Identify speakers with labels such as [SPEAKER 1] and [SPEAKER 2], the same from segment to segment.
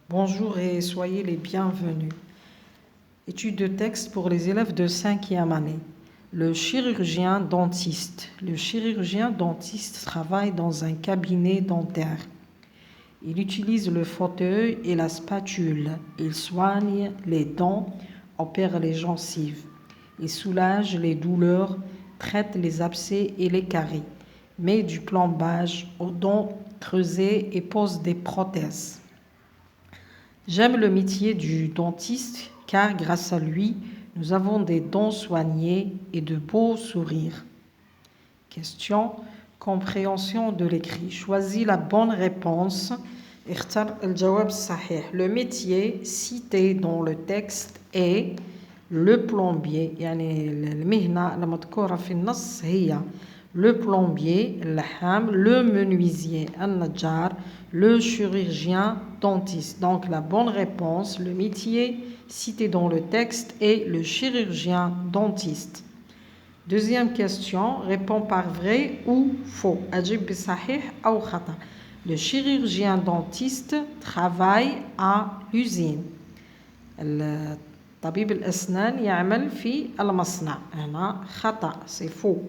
[SPEAKER 1] Bonjour et soyez les bienvenus. Étude de texte pour les élèves de 5e année. Le chirurgien dentiste. Le chirurgien dentiste travaille dans un cabinet dentaire. Il utilise le fauteuil et la spatule. Il soigne les dents, opère les gencives. Il soulage les douleurs, traite les abcès et les caries, met du plombage aux dents creusées et pose des prothèses. J'aime le métier du dentiste car grâce à lui, nous avons des dents soignées et de beaux sourires. Question, compréhension de l'écrit. Choisis la bonne réponse. اختر الجواب الصحيح. Le métier cité dans le texte est le plombier. يعني المهنة المذكورة في النص هي le plombier, اللحام, le menuisier, النجار, le chirurgien dentiste. Donc la bonne réponse, le métier cité dans le texte est le chirurgien dentiste. Deuxième question, réponds par vrai ou faux. أجب بصحيح أو خطأ. Le chirurgien dentiste travaille à l'usine. طبيب الأسنان يعمل في المصنع. هنا خطأ, c'est faux.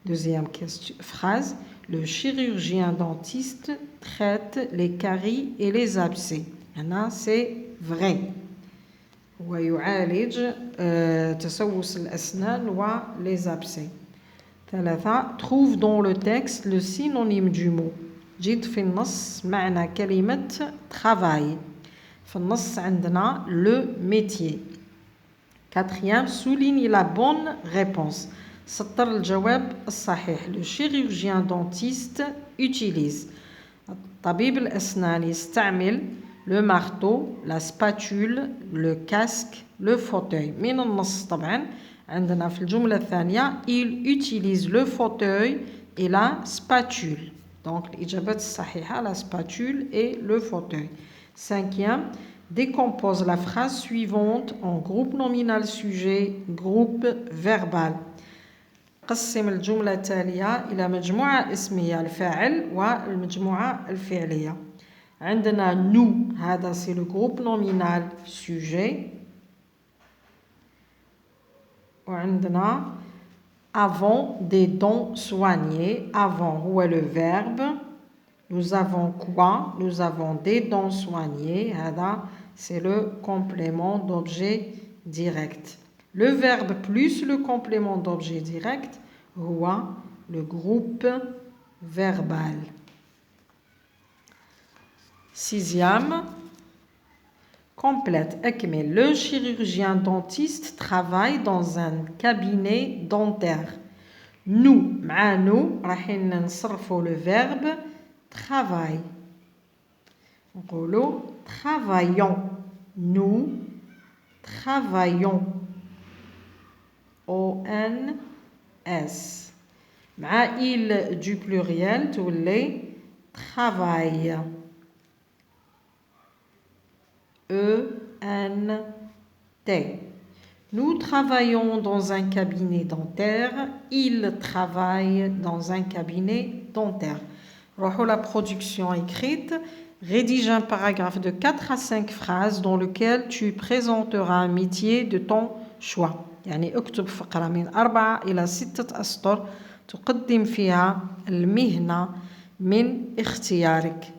[SPEAKER 1] Deuxième question, phrase. Le chirurgien dentiste traite les caries et les abcès. هنا c'est vrai. ويعالج تسوس الأسنان وليز abcès. ثلاثة. Trouve dans le texte le synonyme du mot. جد في النص معنى كلمة travail. في النص عندنا le métier. Quatrième. Souligne la bonne réponse. سطر الجواب الصحيح. Le chirurgien dentiste utilise. طبيب الأسنان يستعمل le marteau, la spatule, le casque, le fauteuil. من النص طبعا عندنا في الجملة الثانية il utilise le fauteuil et la spatule. Donc الإجابات الصحيحة la spatule et le fauteuil. Cinquième, décompose la phrase suivante en groupe nominal sujet, groupe verbal. قسم الجملة التالية إلى مجموعة اسمية الفاعل والمجموعة الفعلية. عندنا nous, هذا c'est le groupe nominal sujet. وعندنا avons des dents soignées. Avons هو le verbe. Nous avons quoi? Nous avons des dents soignées. هذا c'est le complément d'objet direct. Le verbe plus le complément d'objet direct هو le groupe verbal. Sixième, complète. أكمل. Le chirurgien dentiste travaille dans un cabinet dentaire. Nous, مع nous رايحين نصرفوا le verbe travail. نقولوا travaillons. Nous travaillons. O-N-S. مع il du pluriel تولي travail. E-N-T. Nous travaillons dans un cabinet dentaire. Il travaille dans un cabinet dentaire. Roho la production écrite. Rédige un paragraphe de 4 à 5 phrases dans lequel tu présenteras un métier de ton choix. يعني اكتب فقرة من 4 إلى 6 أسطر تقدم فيها المهنة من اختيارك.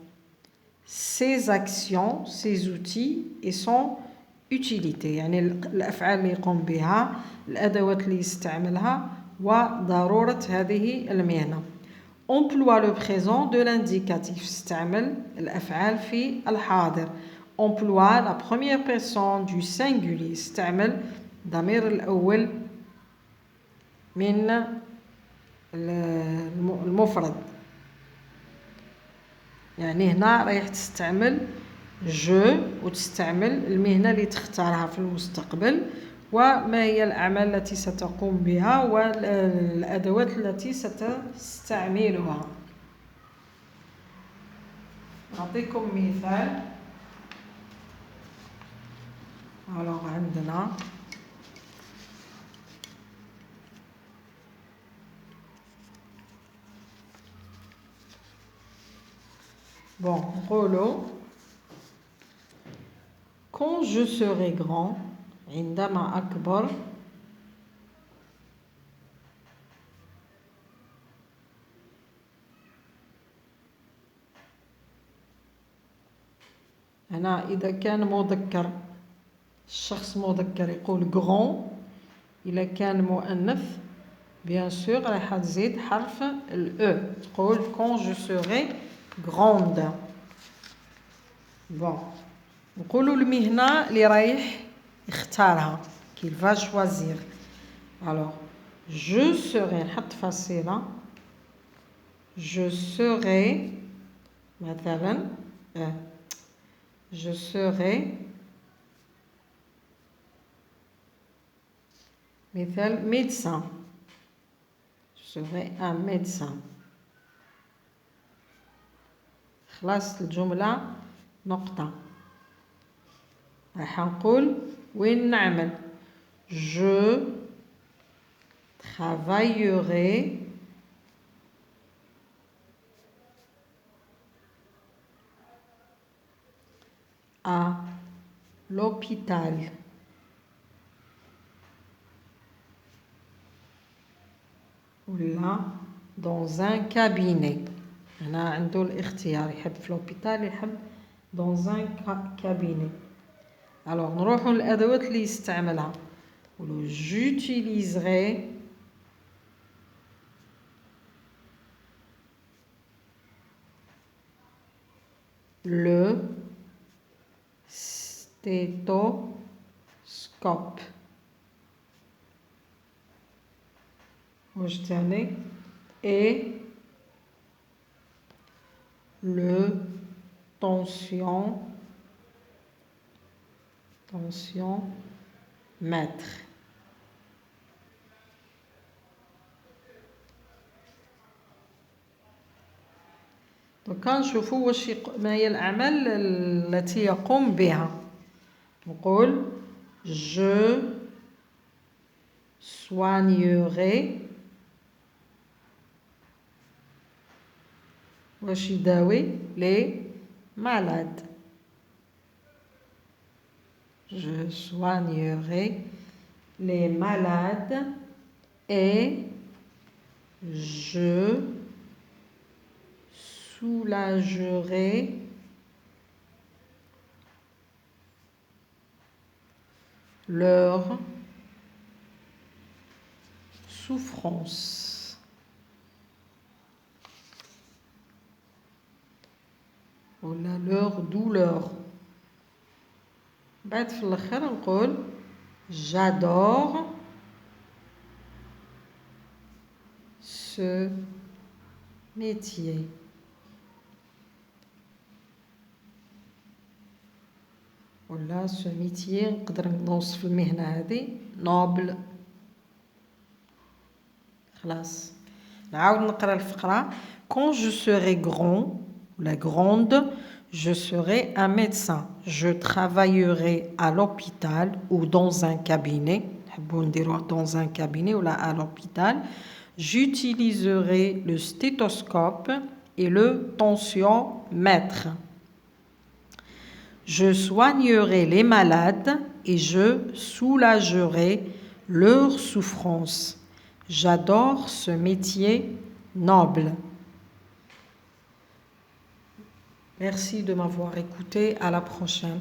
[SPEAKER 1] Ses actions, ses outils et son utilité. يعني الأفعال اللي يقوم بها، الأدوات اللي يستعملها وضرورة هذه المهنة. Emploie le présent de l'indicatif. استعمل الأفعال في الحاضر. Emploie la première personne du singulier. استعمل ضمير الأول من المفرد. يعني هنا رايح تستعمل جو وتستعمل المهنة اللي تختارها في المستقبل وما هي الأعمال التي ستقوم بها والأدوات التي ستستعملها. نعطيكم مثال. alors عندنا نقولوا Quand je serai grand, عندما أكبر هنا إذا كان مذكر الشخص مذكر يقول grand. إذا كان مؤنث bien sûr راح تزيد حرف ال E تقول quand je serai grande. bon نقولوا المهنة اللي رايح يختارها qu'il va choisir. alors je serai نحط فاصلة je serai مثلا je serai مثال médecin. je serai un médecin. خلاص الجملة نقطة. راح نقول وين نعمل je travaillerai à l'hôpital. ولا dans un cabinet. هنا عنده الاختيار يحب في l'hôpital يحب dans un cabinet. alors نروحوا للأدوات اللي يستعملها. نقولوا j'utiliserai le stéthoscope. واش تاني et le tensiomètre. donc نشوفوا واش ما هي الأعمال التي يقوم بها. نقول je soignerai واش يداوي les malades. je soignerai les malades et je soulagerai leur souffrance. ولا leur douleur. بعد في الآخر نقول j'adore ce métier. ولا ce métier نقدر نوصف المهنة هذه noble. خلاص نعاود نقرا الفقرة. quand je serai grand la grande, je serai un médecin. Je travaillerai à l'hôpital ou dans un cabinet. Dans un cabinet ou là à l'hôpital. J'utiliserai le stéthoscope et le tensiomètre. Je soignerai les malades et je soulagerai leur souffrance. J'adore ce métier noble. Merci de m'avoir écouté. À la prochaine.